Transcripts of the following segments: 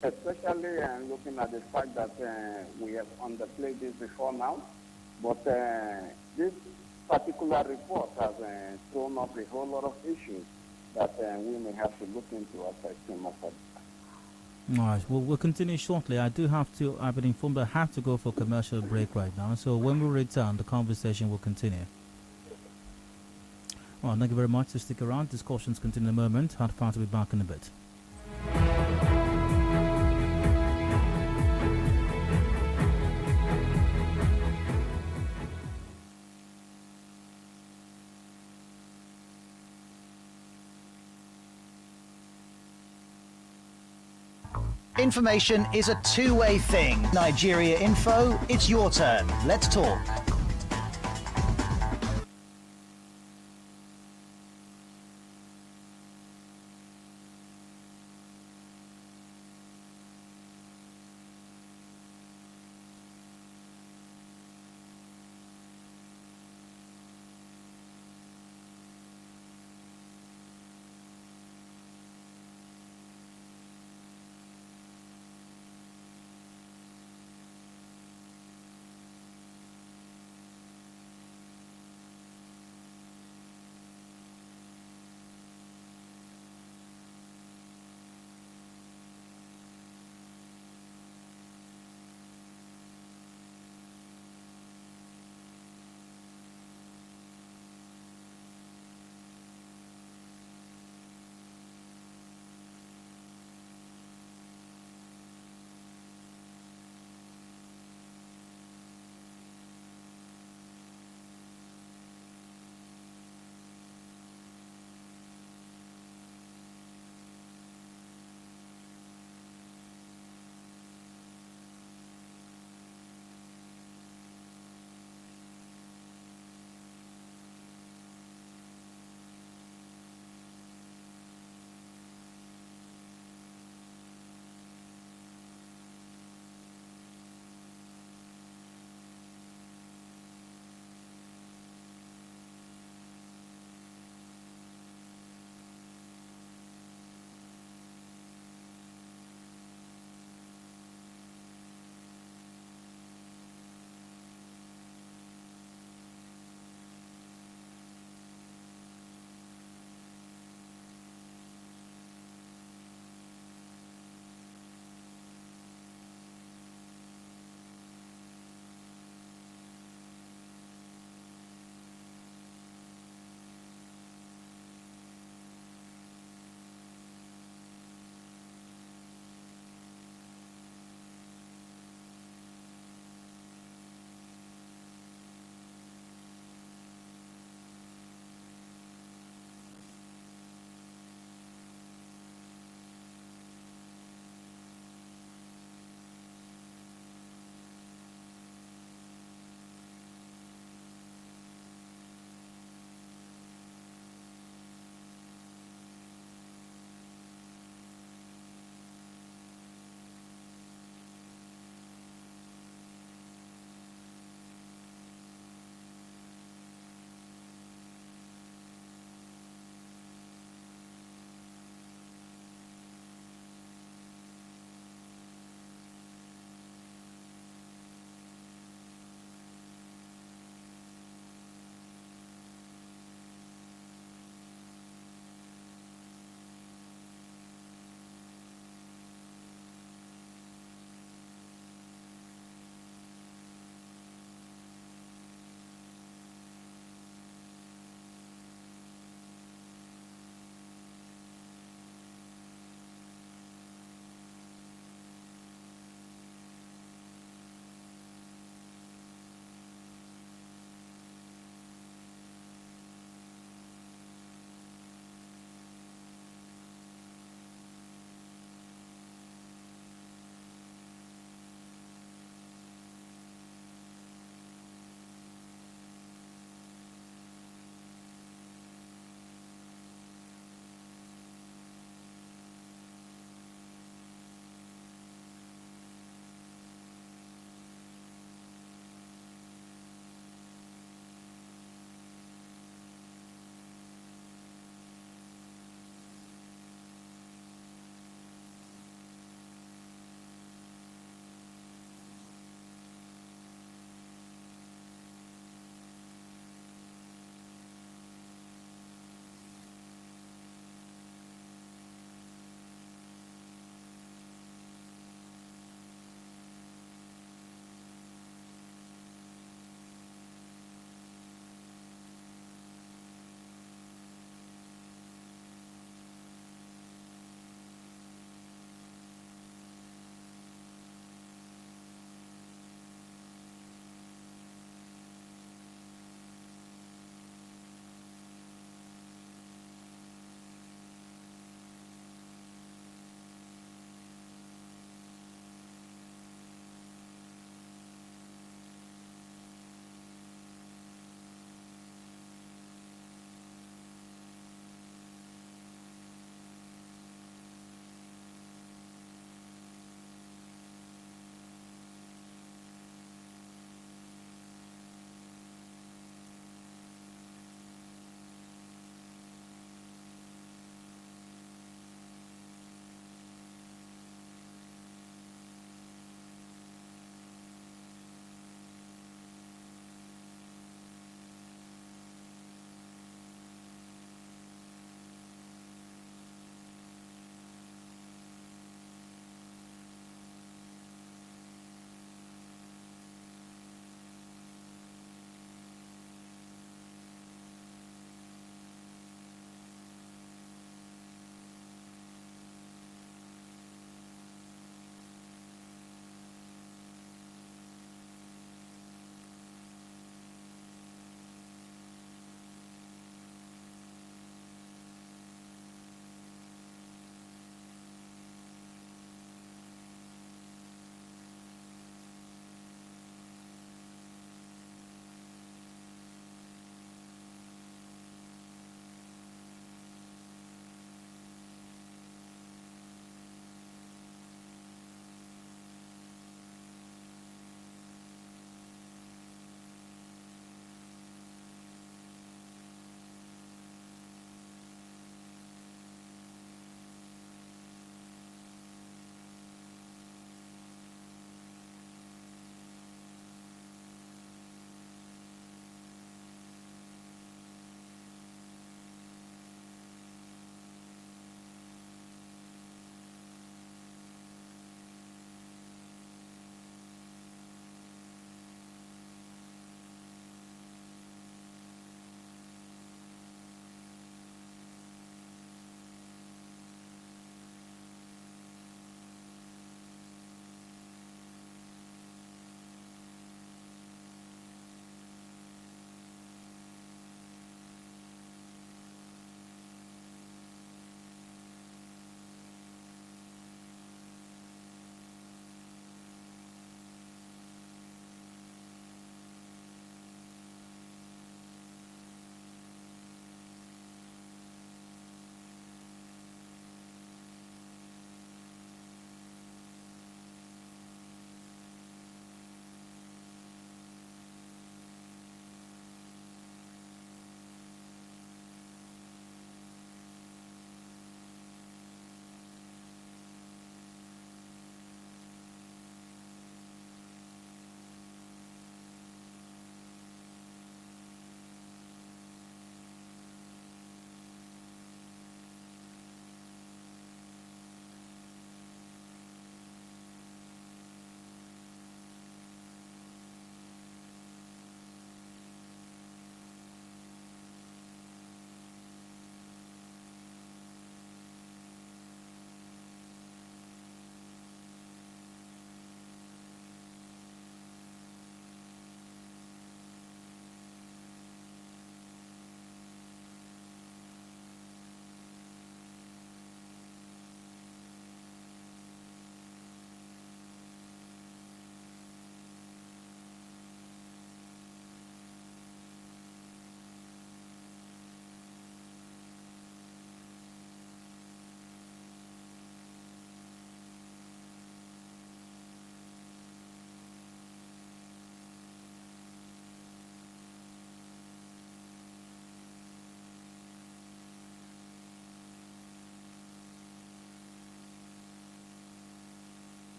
especially looking at the fact that we have underplayed this before now. But this particular report has thrown up a whole lot of issues that we may have to look into as a team of. All right, well, we'll continue shortly. I've been informed I have to go for a commercial break right now. So when we return, the conversation will continue. Well, thank you very much. To stick around. Discussions continue in a moment. Hard far to be back in a bit. Information is a two-way thing. Nigeria Info, it's your turn. Let's talk.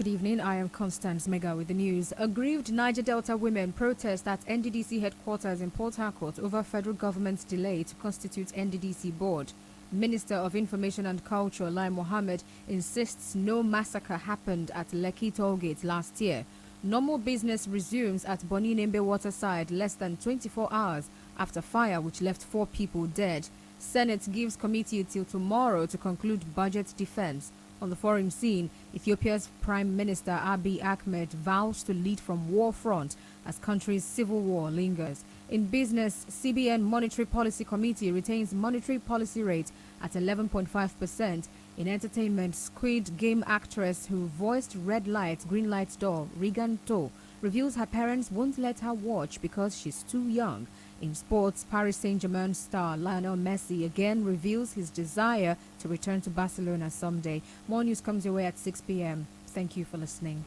Good evening. I am Constance Mega with the news. Aggrieved Niger Delta women protest at NDDC headquarters in Port Harcourt over federal government's delay to constitute NDDC board. Minister of Information and Culture Lai Mohammed insists no massacre happened at Lekki Tollgate last year. Normal business resumes at Boninembe waterside less than 24 hours after fire which left 4 people dead. Senate gives committee till tomorrow to conclude budget defense. On the foreign scene, Ethiopia's Prime Minister Abiy Ahmed vows to lead from war front as country's civil war lingers. In business, CBN Monetary Policy Committee retains monetary policy rate at 11.5%. In entertainment, Squid Game actress who voiced Red Light, Green Light doll, Regan To, reveals her parents won't let her watch because she's too young. In sports, Paris Saint-Germain star Lionel Messi again reveals his desire to return to Barcelona someday. More news comes your way at 6 p.m. Thank you for listening.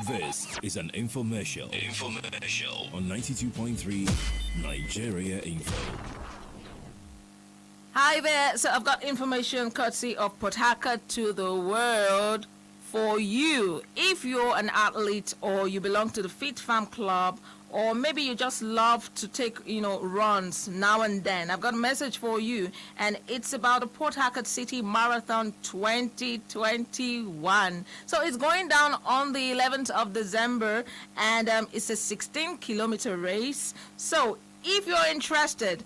This is an infomercial on 92.3 Nigeria Info. Hi there. So I've got information courtesy of Port Harcourt to the world for you. If you're an athlete or you belong to the Fit Farm Club, or maybe you just love to take, runs now and then, I've got a message for you, and it's about the Port Harcourt City Marathon 2021. So it's going down on the 11th of December, and it's a 16-kilometer race. So if you're interested,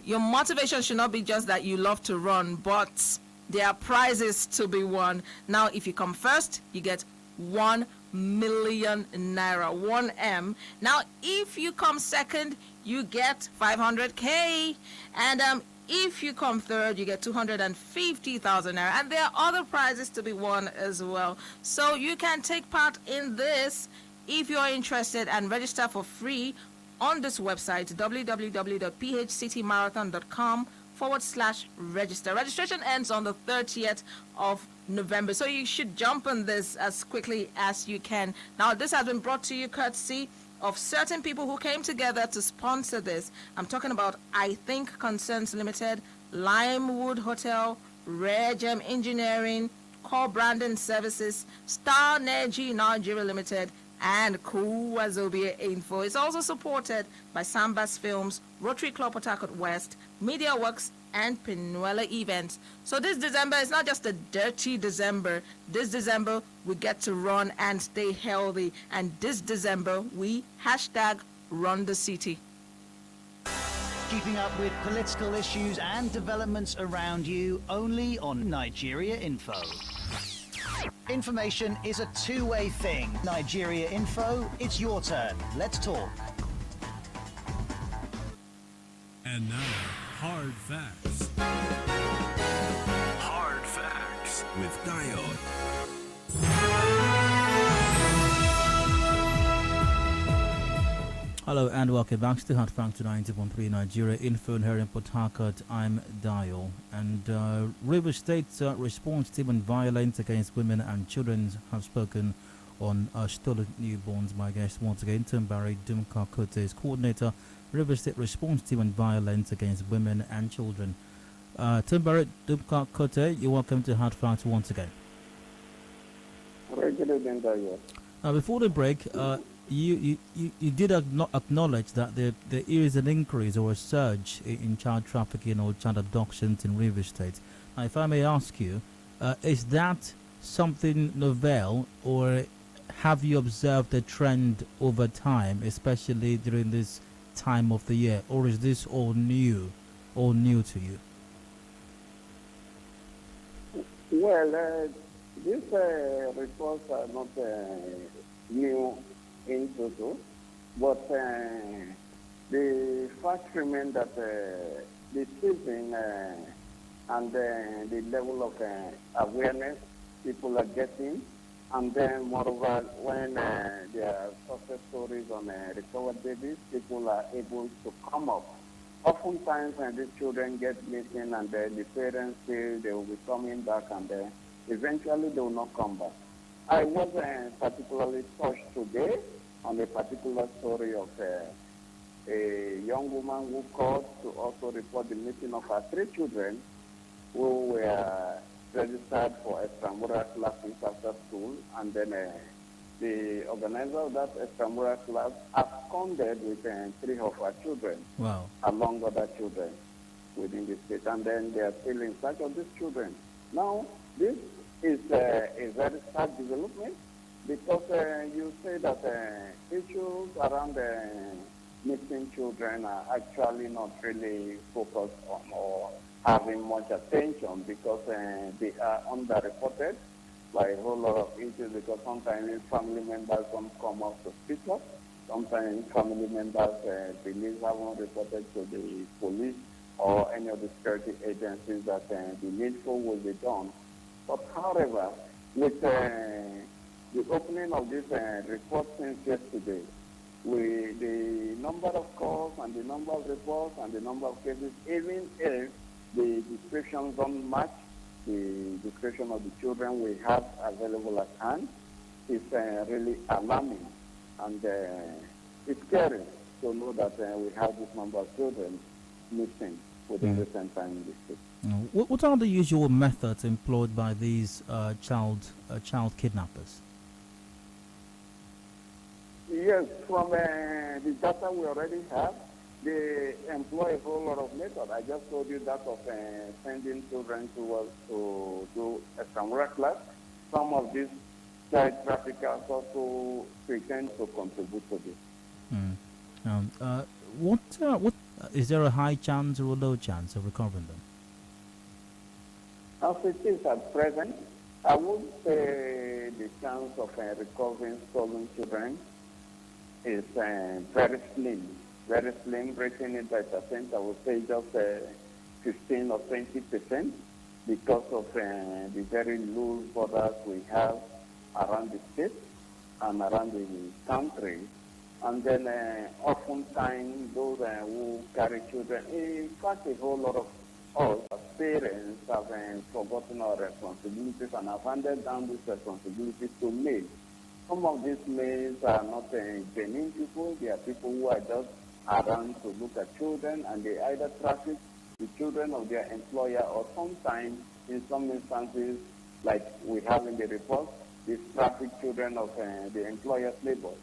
your motivation should not be just that you love to run, but there are prizes to be won. Now, if you come first, you get 1 million naira, 1M. Now, if you come second, you get 500K. And if you come third, you get 250,000 naira. And there are other prizes to be won as well. So you can take part in this if you're interested and register for free on this website, www.phcitymarathon.com/register. Registration ends on the 30th of November, so you should jump on this as quickly as you can. Now, this has been brought to you courtesy of certain people who came together to sponsor this. I'm talking about I Think Concerns Limited, Limewood Hotel, Rare Gem Engineering, Core Branding Services, Star Energy Nigeria Limited, and Kuwazobia Info. It's also supported by Sambas Films, Rotary Club Port Harcourt West, Media Works, and Penuela Events. So this December is not just a dirty December. This December, we get to run and stay healthy. And this December, we #run the city. Keeping up with political issues and developments around you only on Nigeria Info. Information is a two-way thing. Nigeria Info, it's your turn. Let's talk. And now, Hard Facts. Hard Facts with Dion. Hello and welcome back to Hard Facts 90.3 Nigeria Info here in Port Harcourt. I'm Dio. And River State's response team on violence against women and children have spoken on stolen newborns. My guest once again, Tombari Dumka-Kote is coordinator, River State response team on violence against women and children. Tombari Dumka-Kote, you're welcome to Hard Facts once again. Before the break, you did acknowledge that there is an increase or a surge in child trafficking or child abductions in River State. Now, if I may ask you, is that something novel, or have you observed a trend over time, especially during this time of the year, or is this all new to you? Well, these reports are not new in total, but the fact remains that the season and the level of awareness people are getting, and then moreover, when there are success stories on recovered babies, people are able to come up. Oftentimes when these children get missing and the parents say they will be coming back, and eventually they will not come back. I was particularly touched today on a particular story of a young woman who called to also report the missing of her 3 children who were registered for extramural classes after school, and then the organizer of that extramural class absconded with 3 of her children, Wow. along other children within the state, and then they are still in search of these children. Now, this is a very sad development because you say that issues around missing children are actually not really focused on or having much attention because they are underreported by a whole lot of issues because sometimes family members don't come up to speak up. Sometimes family members believe haven't reported to the police or any of the security agencies that the needful will be done. But however, with the opening of this report since yesterday, the number of calls and the number of reports and the number of cases, even if the descriptions don't match the description of the children we have available at hand, is really alarming. And it's scary to know that we have this number of children missing within recent time in this state. What are the usual methods employed by these child kidnappers? Yes, from the data we already have, they employ a whole lot of methods. I just told you that of sending children to do extramural class. Some of these child traffickers also pretend to contribute to this. What is there a high chance or a low chance of recovering them? As it is at present, I would say the chance of recovering stolen children is very slim, breaking it by percent. I would say just 15 or 20% because of the very loose borders we have around the state and around the country. And then oftentimes those who carry children, in fact a whole lot of us as parents have forgotten our responsibilities and have handed down these responsibilities to males. Some of these males are not genuine people. They are people who are just around to look at children, and they either traffic the children of their employer or sometimes, in some instances, like we have in the report, they traffic children of the employer's laborers.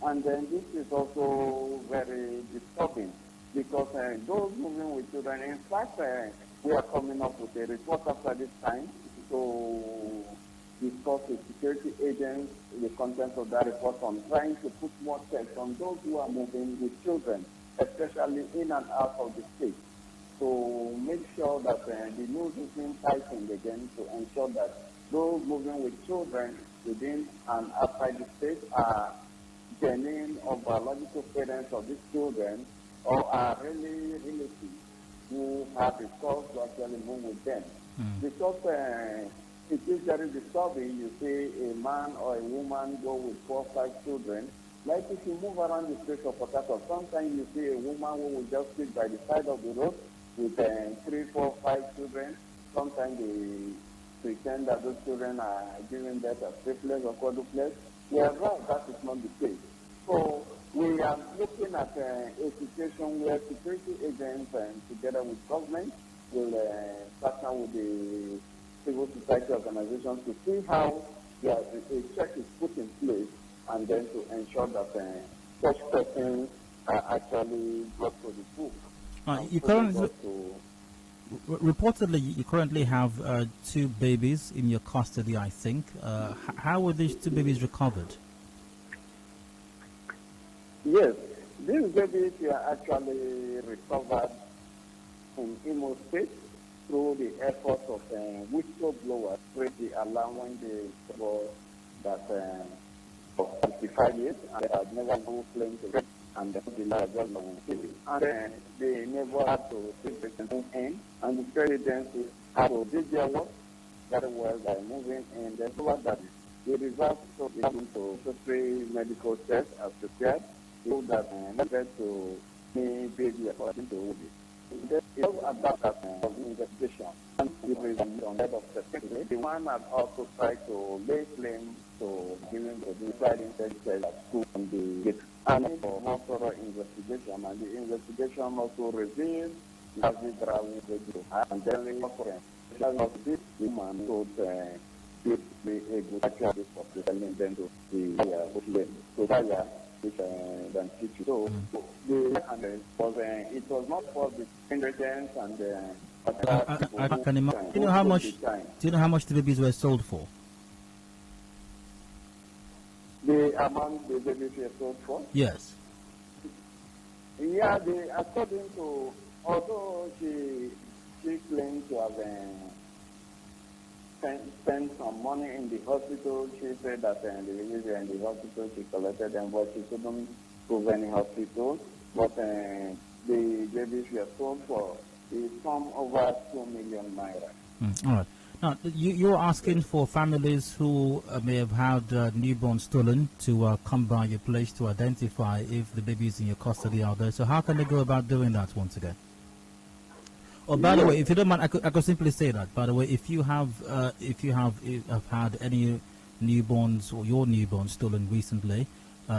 And then this is also very disturbing because those moving with children, in fact, we are coming up with a report after this time to discuss with security agents the contents of that report on trying to put more checks on those who are moving with children, especially in and out of the state, to make sure that the news is being tightened again to ensure that those moving with children within and outside the state are genuine or biological parents of these children or are really relatives who have the cause to actually move with them. Because it is very disturbing. You see a man or a woman go with 4 or 5 children. Like if you move around the streets of Port Harcourt, sometimes you see a woman who will just sit by the side of the road with 3, 4, 5 children. Sometimes they pretend that those children are giving birth as triplets or quadruplets. Whereas that is not the case. So we are looking at a situation where security agents together with government will partner with the civil society organizations to see how a check is put in place and then to ensure that such persons are actually brought to the book. Reportedly, you currently have 2 babies in your custody, I think. How were these 2 babies recovered? Yes, these babies were actually recovered in Imo State through the efforts of whistleblowers, with the allowing the that for 55 years and they have never been claimed to and the largest and they never had to take the in, and the security agencies had to do their work very well by moving in. They told that the results of the necessary medical tests are prepared so that led to me baby according to it. They about that investigation and the head of the secretary. The one had also tried to lay claim to giving the inside intelligence at school and the and for more thorough investigation. And the investigation also revealed that the driving and then this woman would be able to actually for telling them to the so that than teach. So it was not for the ingredients and I can imagine. Do you know how much? Do you know how much the babies were sold for? The amount the babies were sold for? Yes. Yeah, according to, although she claimed to have spent some money in the hospital, she said that the babies were in the hospital, she collected them, but she couldn't prove any hospital. But the babies were sold for the sum over 2 million naira. All right. Now, you're asking for families who may have had newborn stolen to come by your place to identify if the baby is in your custody out there. So how can they go about doing that once again? Oh, by the way, if you don't mind, I could simply say that. By the way, if you have had any newborns or your newborn stolen recently,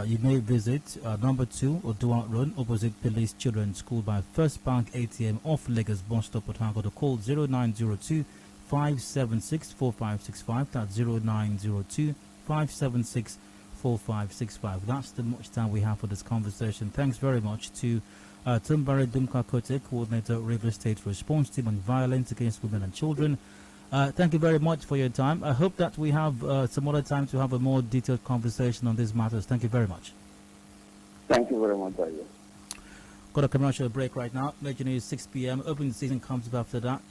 you may visit number 2 Oduat Road, opposite Police Children's School by First Bank ATM off Lagos bus stop at Harcourt. To call 0902 576 4565. That's 0902 576 4565. That's the much time we have for this conversation. Thanks very much to Tombari Dumka-Kote, Coordinator, River State Response Team on Violence Against Women and Children. Thank you very much for your time. I hope that we have some other time to have a more detailed conversation on these matters. Thank you very much. Thank you very much, Dayo. Got a commercial break right now. Major news 6 p.m. Opening season comes up after that.